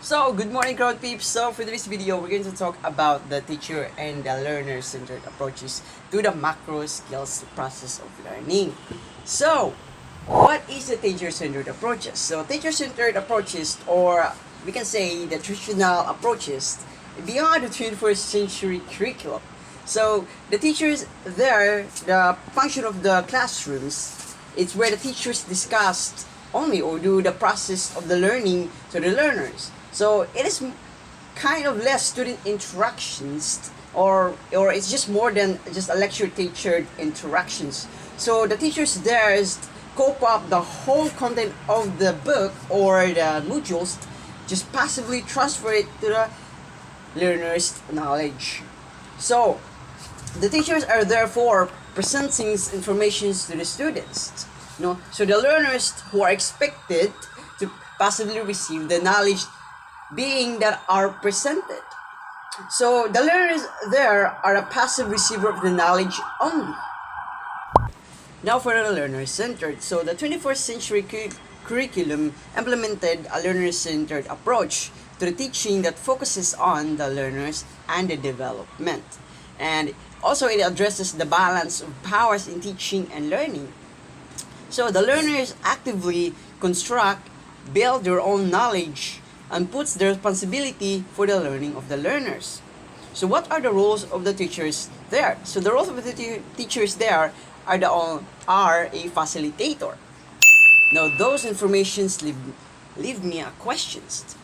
So, good morning crowd peeps. So, for this video, we're going to talk about the teacher and the learner-centered approaches to the macro skills process of learning. So, what is the teacher-centered approaches? So, teacher-centered approaches, or we can say the traditional approaches, beyond the 21st century curriculum. So, the teachers there, the function of the classrooms, it's where the teachers discuss only or do the process of the learning to the learners. So it is kind of less student interactions, or it's just more than just a lecture teacher interactions. So the teachers there is cope up the whole content of the book or the modules, just passively transfer it to the learner's knowledge. So the teachers are therefore presenting information to the students. So the learners who are expected to passively receive the knowledge being that are presented. So the learners there are a passive receiver of the knowledge only. Now for the learner-centered. So the 21st century curriculum implemented a learner-centered approach to the teaching that focuses on the learners and the development. And also it addresses the balance of powers in teaching and learning. So the learners actively construct, build their own knowledge, and puts the responsibility for the learning of the learners. So what are the roles of the teachers there? So the roles of the teachers there are a facilitator. Now those informations leave me a questions.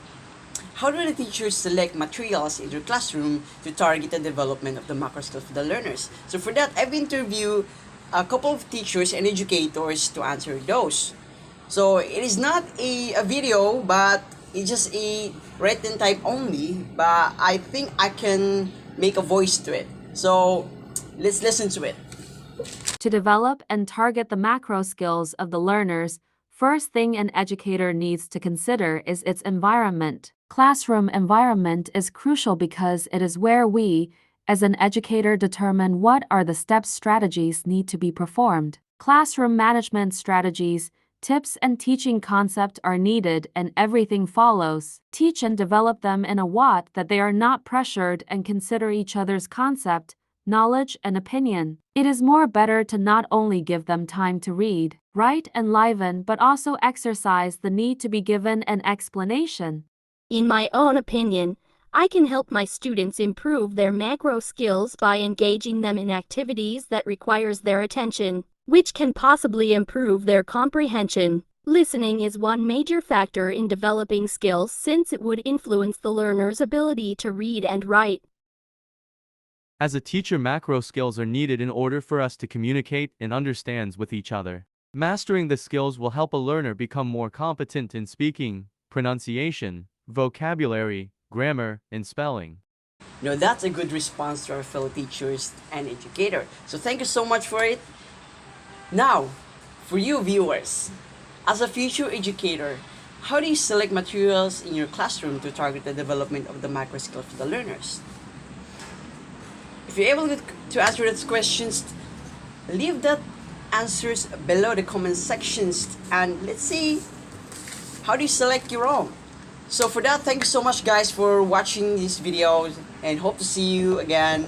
How do the teachers select materials in their classroom to target the development of the macro skills for the learners? So for that, I've interviewed a couple of teachers and educators to answer those. So it is not a video, but it's just a written type only, but I think I can make a voice to it. So let's listen to it. To develop and target the macro skills of the learners, first thing an educator needs to consider is its environment. Classroom environment is crucial because it is where we, as an educator, determine what are the steps strategies need to be performed. Classroom management strategies, tips and teaching concept are needed and everything follows. Teach and develop them in a way that they are not pressured and consider each other's concept, knowledge and opinion. It is more better to not only give them time to read, write and liven but also exercise the need to be given an explanation. In my own opinion, I can help my students improve their macro skills by engaging them in activities that requires their attention, which can possibly improve their comprehension. Listening is one major factor in developing skills since it would influence the learner's ability to read and write. As a teacher, macro skills are needed in order for us to communicate and understand with each other. Mastering the skills will help a learner become more competent in speaking, pronunciation, vocabulary, grammar, and spelling. That's a good response to our fellow teachers and educator. So thank you so much for it. Now, for you viewers, as a future educator, how do you select materials in your classroom to target the development of the macro skills for the learners? If you're able to answer those questions, leave that answers below the comment sections and let's see how do you select your own. So for that, thank you so much guys for watching these videos and hope to see you again.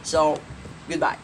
So, goodbye.